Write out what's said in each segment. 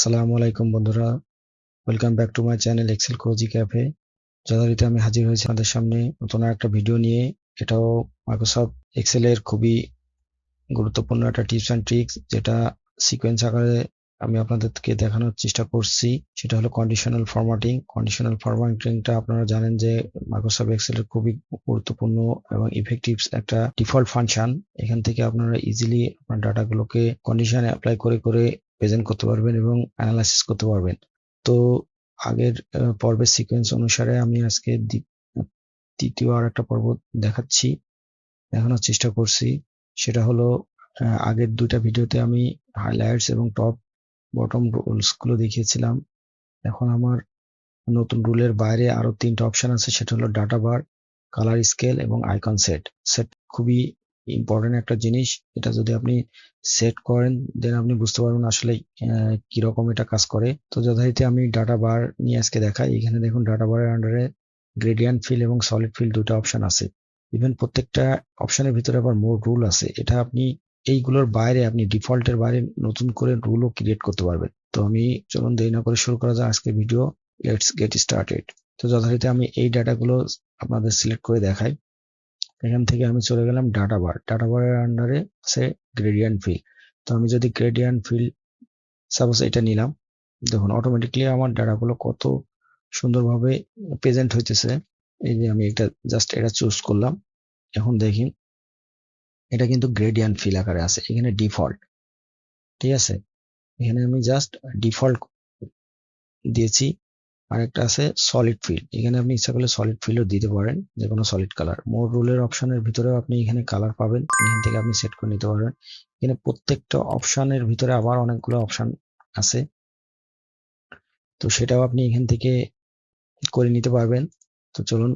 আসসালামু আলাইকুম বন্ধুরা, welcome back to my channel excel cozy cafe. যথারীতি আমি হাজির হয়েছি আপনাদের সামনে নতুন একটা ভিডিও নিয়ে। এটাও মাইক্রোসফট এক্সেলের খুবই গুরুত্বপূর্ণ একটা টিপস অ্যান্ড ট্রিক্স, যেটা সিকোয়েন্স আকারে আমি আপনাদেরকে দেখানোর চেষ্টা করছি। সেটা হলো কন্ডিশনাল ফরম্যাটিং। কন্ডিশনাল ফরম্যাটিংটা আপনারা জানেন যে মাইক্রোসফট এক্সেলের খুবই গুরুত্বপূর্ণ এবং ইফেক্টিভ একটা ডিফল্ট ফাংশন। এখান থেকে আপনারা ইজিলি আপনার ডাটাগুলোকে কন্ডিশন অ্যাপ্লাই করে করে প্রেজেন্ট করতে পারবেন এবং অ্যানালাইসিস করতে পারবেন। তো আগের পর্বের সিকোয়েন্স অনুসারে আমি আজকে তৃতীয় আর একটা পর্ব দেখানোর চেষ্টা করছি। সেটা হলো আগের দুইটা ভিডিওতে আমি হাইলাইটস এবং টপ বটম রুলস গুলো দেখিয়েছিলাম। এখন আমার নতুন রুলের বাইরে আরো তিনটা অপশন আছে, সেটা হলো ডাটা বার, কালার স্কেল এবং আইকন সেট খুবই ইম্পর্টেন্ট একটা জিনিস। এটা যদি আপনি সেট করেন দেন আপনি বুঝতে পারবেন আসলে কিরকম এটা কাজ করে। তো যথারীতি আমি ডাটা বার নিয়ে আজকে দেখাই। এখানে দেখুন ডাটা বারের আন্ডারে গ্রেডিয়েন্ট ফিল এবং সলিড ফিল দুটো অপশন আছে। ইভেন প্রত্যেকটা অপশনের ভিতরে আবার মোর রুল আছে। এটা আপনি এইগুলোর বাইরে আপনি ডিফল্টের বাইরে নতুন করে রুলও ক্রিয়েট করতে পারবেন। তো আমি চলুন দেরি না করে শুরু করা যাক আজকের ভিডিও। Let's get started. তো যথারীতি আমি এই ডাটাগুলো আপনাদের সিলেক্ট করে দেখাই। এখান থেকে আমি চলে গেলাম ডাটা বার। ডাটা বারের আন্ডারে আছে গ্রেডিয়েন্ট ফিল। তো আমি যদি গ্রেডিয়েন্ট ফিল সাপোজ এটা নিলাম, দেখুন অটোমেটিকলি আমার ডাটাগুলো কত সুন্দরভাবে প্রেজেন্ট হইতেছে। এই যে আমি এটা চুজ করলাম। এখন দেখি এটা কিন্তু গ্রেডিয়েন্ট ফিল আকারে আছে, এখানে ডিফল্ট। ঠিক আছে, এখানে আমি জাস্ট ডিফল্ট দিয়েছি। আরেকটা আছে সলিড ফিল। এখানে আপনি ইচ্ছা করলে সলিড ফিলও দিতে পারেন, যে কোনো সলিড কালার। মোর রুলের অপশনের ভিতরেও আপনি এখানে কালার পাবেন, এখান থেকে আপনি সেট করে নিতে পারবেন। এখানে প্রত্যেকটা অপশনের ভিতরে আবার অনেকগুলো অপশন আছে, তো সেটাও আপনি এখান থেকে করে নিতে পারবেন। তো চলুন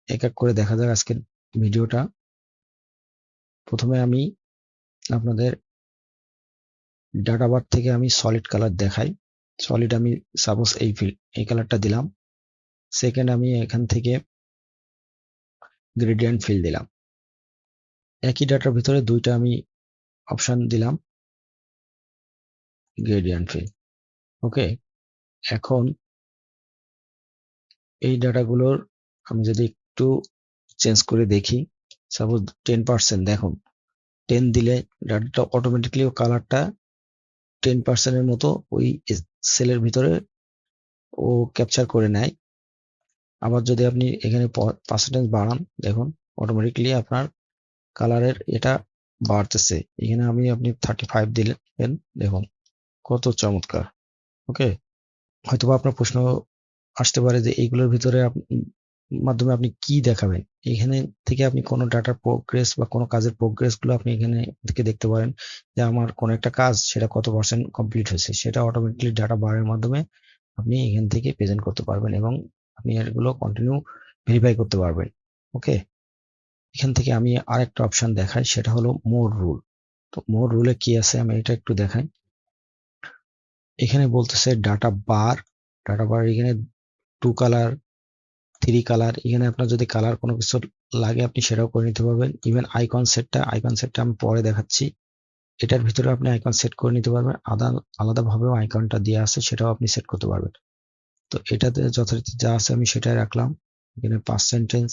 এক এক করে দেখা যাক আজকের ভিডিওটা। প্রথমে আমি আপনাদের ডাটা বার থেকে আমি সলিড কালার দেখাই। সলিড আমি সাপোজ এই কালারটা দিলাম। সেকেন্ড আমি এখান থেকে গ্রেডিয়েন্ট ফিল দিলাম। একই ডাটার ভিতরে দুইটা আমি অপশন দিলাম গ্রেডিয়েন্ট ফিল। ওকে, এখন এই ডাটাগুলোর আমি যদি একটু চেঞ্জ করে দেখি, সাপোজ 10%, দেখুন 10 দিলে ডাটাটা অটোমেটিকলি কালারটা 10% মতো ওই সেলের ভিতরে ও ক্যাপচার করে নেয়। আবার যদি আপনি এখানে পার্সেন্টেজ বাড়ান, দেখুন অটোমেটিকলি আপনার কালারের এটা বাড়তেছে। এখানে আপনি 35 দিলেন, দেখুন কত চমৎকার। ওকে, হয়তোবা আপনার প্রশ্ন আসতে পারে যে এইগুলোর ভিতরে মাধ্যমে আপনি কি দেখাবেন। এখানে থেকে আপনি কোনো ডাটার প্রোগ্রেস বা কোনো কাজের প্রোগ্রেস গুলো আপনি এখানে থেকে দেখতে পারেন, যে আমার কোনো একটা কাজ সেটা কত পার্সেন্ট কমপ্লিট হয়েছে, সেটা অটোমেটিকলি ডাটা বারের মাধ্যমে আপনি এখান থেকে প্রেজেন্ট করতে পারবেন এবং আপনি এগুলো কন্টিনিউ ভেরিফাই করতে পারবেন। ওকে, এখান থেকে আমি আরেকটা অপশন দেখাই, সেটা হলো মোর রুল। তো মোর রুলে কি আছে আমি এটা একটু দেখাই। এখানে বলতেছে ডাটা বার এখানে 2 কালার, 3 কালার। এখানে আপনার যদি কালার কোনো কিছু লাগে আপনি সেটাও করে নিতে পারবেন। ইভেন আইকন সেটটা আমি পরে দেখাচ্ছি। এটার ভিতরে আপনি আইকন সেট করে নিতে পারবেন। আলাদাভাবেও আইকনটা দেওয়া আছে, সেটাও আপনি সেট করতে পারবেন। তো এটাতে যথারীতি যা আছে আমি সেটাই রাখলাম। এখানে পার্সেন্টেজ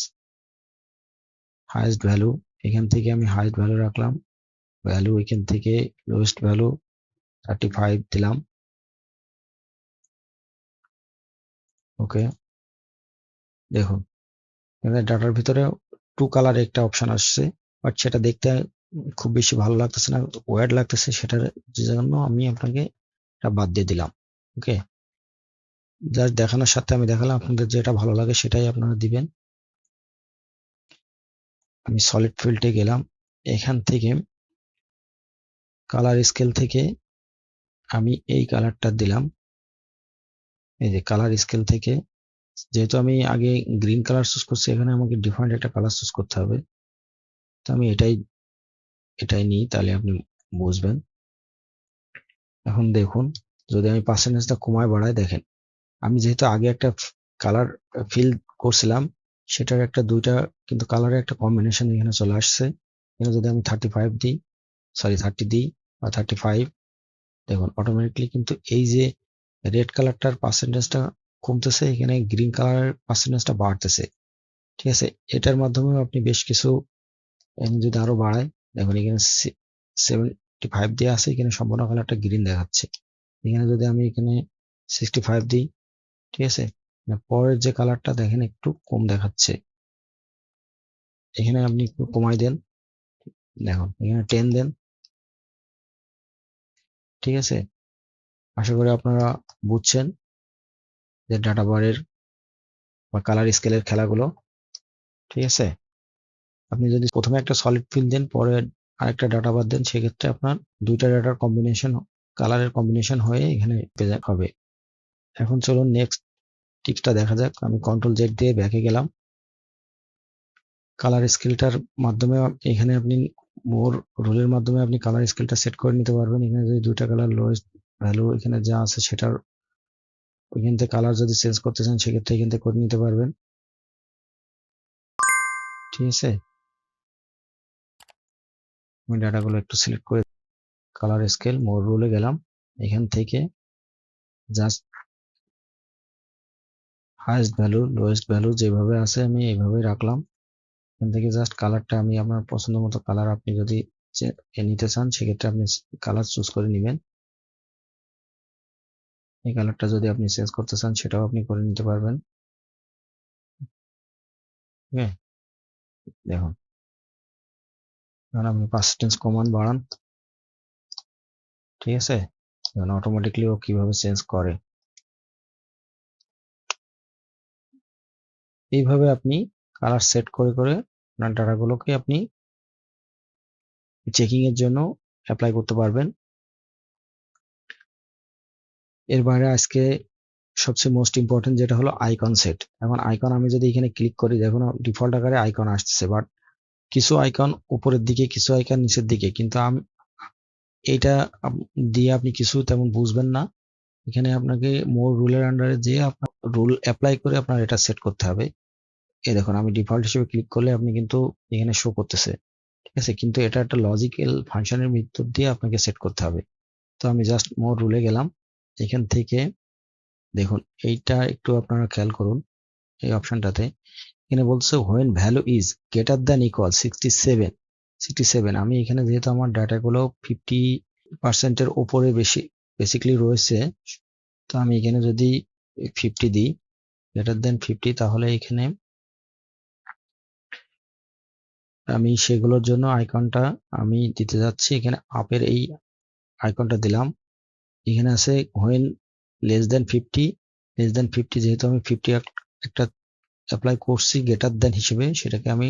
হাইয়েস্ট ভ্যালু, এখান থেকে আমি হাইয়েস্ট ভ্যালু রাখলাম। ভ্যালু এখান থেকে লোয়েস্ট ভ্যালু 35 দিলাম। ওকে, দেখুন এখানে ডাটার ভিতরে 2 কালার একটা অপশন আসছে, বাট সেটা দেখতে খুব বেশি ভালো লাগতেছে না, ওয়ার্ড লাগতেছে। সেটার জন্য আমি আপনাকে এটা বাদ দিয়ে দিলাম। ওকে, জাস্ট দেখানোর সাথে আমি দেখালাম, আপনাদের যেটা ভালো লাগে সেটাই আপনারা দিবেন। আমি সলিড ফিল্ডে গেলাম, এখান থেকে কালার স্কেল থেকে আমি এই কালারটা দিলাম। এই যে কালার স্কেল থেকে, যেহেতু আমি আগে গ্রিন কালার চুজ করছি, এখানে আমাকে ডিফারেন্ট একটা কালার চুজ করতে হবে। তো আমি এটাই নিই, তাহলে আপনি বুঝবেন। এখন দেখুন, যদি আমি পার্সেন্টেজটা কমায় বাড়ায়, দেখেন আমি যেহেতু আগে একটা কালার ফিল করছিলাম, সেটার একটা দুইটা কিন্তু কালারের একটা কম্বিনেশন এখানে চলে আসছে। এখানে যদি আমি 30 দিই বা 35, দেখুন অটোমেটিকলি কিন্তু এই যে রেড কালারটার পার্সেন্টেজটা কমতেছে, এখানে গ্রিন কালারের পার্সেন্টেজটা বাড়তেছে। ঠিক আছে, এটার মাধ্যমে আপনি বেশ কিছু, যদি আরো বাড়ায়, দেখুন এখানে 75 দিয়ে আছে, এখানে সম্পূর্ণ কালারটা গ্রিন দেখাচ্ছে। এখানে যদি আমি এখানে 65 দিই, ঠিক আছে, পরের যে কালারটা দেখেন একটু কম দেখাচ্ছে, এখানে আপনি একটু কমাই দেন, দেখুন এখানে 10 দেন। ঠিক আছে, আশা করি আপনারা বুঝছেন যে ডাটা বারের বা কালার স্কেলের খেলাগুলো। ঠিক আছে, আপনি যদি প্রথমে একটা সলিড ফিল দেন, পরে আরেকটা ডাটা বার দেন, সেক্ষেত্রে আপনার দুইটা ডাটার কম্বিনেশন, কালারের কম্বিনেশন হয়ে এখানে হবে। এখন চলুন নেক্সট টিপসটা দেখা যাক। আমি কন্ট্রোল জেড দিয়ে ব্যাকে গেলাম। কালার স্কেলটার মাধ্যমে এখানে আপনি মোর রুলের মাধ্যমে আপনি কালার স্কেলটা সেট করে নিতে পারবেন। এখানে যদি দুইটা কালার লোয়েস্ট ভ্যালু এখানে যা আছে সেটার ওইখান থেকে কালার যদি চেঞ্জ করতে চান, সেক্ষেত্রে এখান থেকে করে নিতে পারবেন। ঠিক আছে, আমি ডাটাগুলো একটু সিলেক্ট করে কালার স্কেল মোর রুলে গেলাম। এখান থেকে just highest value lowest value যেভাবে আছে আমি এইভাবেই রাখলাম। এখান থেকে জাস্ট কালারটা আমি আপনার পছন্দ মতো কালার আপনি যদি নিতে চান, সেক্ষেত্রে আপনি কালার চুজ করে নেবেন। এই কালারটা যদি আপনি চেঞ্জ করতে চান, সেটাও আপনি করে নিতে পারবেন। দেখুন আপনি পার্সেন্টেজ কমান বাড়ান, ঠিক আছে, অটোমেটিকলি ও কিভাবে চেঞ্জ করে। এইভাবে আপনি কালার সেট করে করে আপনার ডাটাগুলোকে আপনি চেকিং এর জন্য অ্যাপ্লাই করতে পারবেন। এর বাইরে আজকে সবচেয়ে মোস্ট ইম্পর্টেন্ট যেটা হলো আইকন সেট। এখন আইকন আমি যদি এখানে ক্লিক করি, দেখুন ডিফল্ট আকারে আইকন আসতেছে, বাট কিছু আইকন উপরের দিকে, কিছু আইকন নিচের দিকে, কিন্তু আমি এইটা দিয়ে আপনি কিছু তেমন বুঝবেন না। এখানে আপনাকে মোর রুলের আন্ডারে যে আপনার রুল অ্যাপ্লাই করে আপনার এটা সেট করতে হবে। এই দেখুন আমি ডিফল্ট হিসেবে ক্লিক করলে আপনি কিন্তু এখানে শো করতেছে, ঠিক আছে, কিন্তু এটা একটা লজিক্যাল ফাংশনের ভিতর দিয়ে আপনাকে সেট করতে হবে। তো আমি জাস্ট মোর রুলে গেলাম। এখান থেকে দেখুন এইটা একটু আপনারা খেয়াল করুন, এই অপশনটাতে এখানে বলছে when value is greater than equal 67। আমি এখানে যেহেতু আমার ডাটাগুলো 50%-এর উপরে বেসিক্যালি রয়েছে, তো আমি এখানে যদি 50 দিই, গ্রেটার দ্যান 50, তাহলে এখানে আমি সেগুলোর জন্য আইকনটা আমি দিতে যাচ্ছি। এখানে আপের এই আইকনটা দিলাম। এখানে আছে হোয়েন লেস দ্যান 50 যেহেতু আমি 50 একটা অ্যাপ্লাই করছি গ্রেটার দ্যান হিসেবে, সেটাকে আমি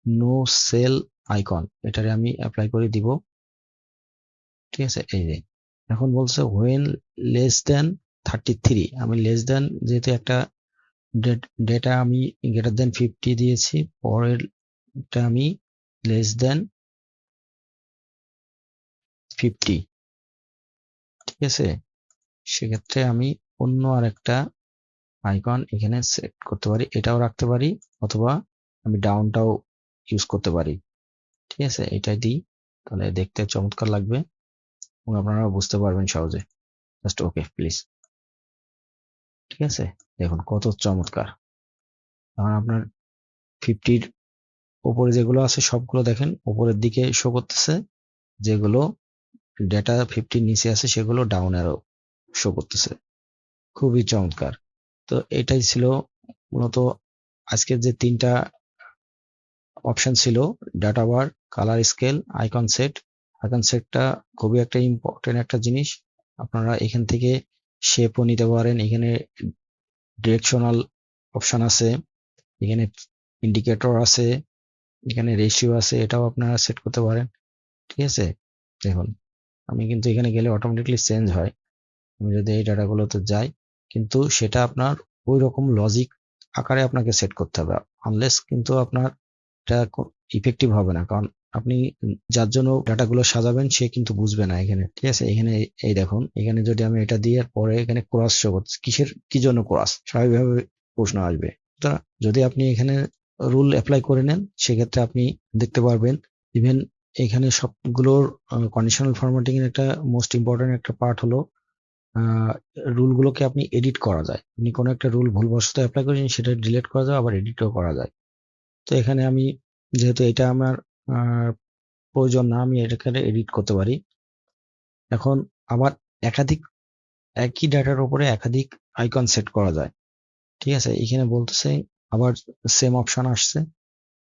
নো সেল আইকন এটারে আমি অ্যাপ্লাই করে দিব। ঠিক আছে, এই যে এখন বলছে হোয়েন লেস দ্যান 33, আমি লেস দ্যান যেহেতু একটা ডেটা আমি গ্রেটার দ্যান 50 দিয়েছি, পরেরটা আমি লেস দ্যান 50। ঠিক আছে, সেক্ষেত্রে আমি অন্য আরেকটা আইকন এখানে সেট করতে পারি, এটাও রাখতে পারি, অথবা আমি ডাউনটাও ইউজ করতে পারি। ঠিক আছে, এটাই দিই, তাহলে দেখতে চমৎকার লাগবে এবং আপনারা বুঝতে পারবেন সহজে। Just okay please. ঠিক আছে, দেখুন কত চমৎকার। এখন আপনার 50-র উপরে যেগুলো আছে সবগুলো দেখেন উপরের দিকে শো করতেছে, যেগুলো ডেটা 50-র নিচে আছে সেগুলো ডাউন অ্যারো শো করতেছে। খুবই চমৎকার। তো এটাই ছিল মূলত আজকের যে 3টা অপশন ছিল, ডাটা বার, colour scale, icon set. Icon সেটটা খুবই একটা ইম্পর্টেন্ট একটা জিনিস। আপনারা এখান থেকে শেপও নিতে পারেন, এখানে ডিরেকশনাল অপশন আছে, এখানে ইন্ডিকেটর আছে, এখানে রেশিও আছে, এটাও আপনারা সেট করতে পারেন। ঠিক আছে, দেখুন আমি কিন্তু এখানে গেলে অটোমেটিকলি চেঞ্জ হয়। আমি যদি এই ডাটাগুলোতে যাই, কিন্তু সেটা আপনার ওই রকম লজিক আকারে আপনাকে সেট করতে হবে, আনলেস কিন্তু আপনার এটা ইফেক্টিভ হবে না, কারণ আপনি যার জন্য ডাটাগুলো সাজাবেন সে কিন্তু বুঝবে না এখানে। ঠিক আছে, এখানে এই দেখুন, এখানে যদি আমি এটা দিয়ে পরে এখানে ক্রস শো করছি, কি জন্য ক্রস, স্বাভাবিকভাবে প্রশ্ন আসবে। যদি আপনি এখানে রুল অ্যাপ্লাই করে নেন, সেক্ষেত্রে আপনি দেখতে পারবেন ইভেন এখানে সবগুলোর কন্ডিশনাল ফরম্যাটিং এর একটা মোস্ট ইম্পর্টেন্ট একটা পার্ট হলো রুলগুলোকে আপনি এডিট করা যায়। আপনি কোনো একটা রুল ভুলবশত অ্যাপ্লাই করেছেন, সেটা ডিলিট করা যায়, আবার এডিটও করা যায়। তো এখানে আমি যেহেতু এটা আমার প্রয়োজন না, আমি এটাকে এডিট করতে পারি। এখন আবার একই ডাটার উপরে একাধিক আইকন সেট করা যায়। ঠিক আছে, এখানে বলতেছে আবার সেম অপশন আসছে।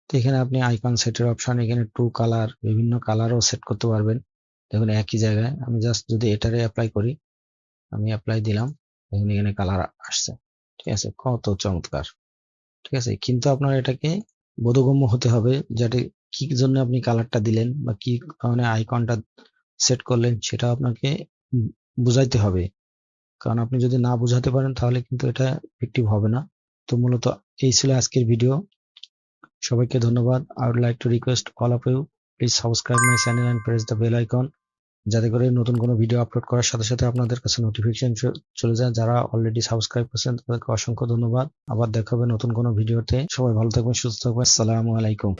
তো এখানে আপনি আইকন সেটের অপশন, এখানে টু কালার, বিভিন্ন কালারও সেট করতে পারবেন। দেখুন একই জায়গায় আমি জাস্ট যদি এটারে অ্যাপ্লাই করি, আমি অ্যাপ্লাই দিলাম, দেখুন এখানে কালার আসছে। ঠিক আছে, কত চমৎকার। ঠিক আছে, কিন্তু আপনার এটাকে বোধগম্য হতে হবে, যাতে কি জন্য আপনি কালারটা দিলেন বা কি কারণে আইকনটা সেট করলেন সেটা আপনাকে বুঝাইতে হবে। কারণ আপনি যদি না বুঝাতে পারেন তাহলে কিন্তু এটা ইফেক্টিভ হবে না। তো মূলত এই ছিল আজকের ভিডিও। সবাইকে ধন্যবাদ। I would like to request all of you, please subscribe my channel and press the bell icon, যাতে করে নতুন কোনো ভিডিও আপলোড করার সাথে সাথে আপনাদের কাছে নোটিফিকেশন চলে যায়। যারা অলরেডি সাবস্ক্রাইব করেছেন তাদেরকে অসংখ্য ধন্যবাদ। আবার দেখা হবে নতুন কোনো ভিডিওতে। সবাই ভালো থাকবেন, সুস্থ থাকবেন। আসসালামু আলাইকুম।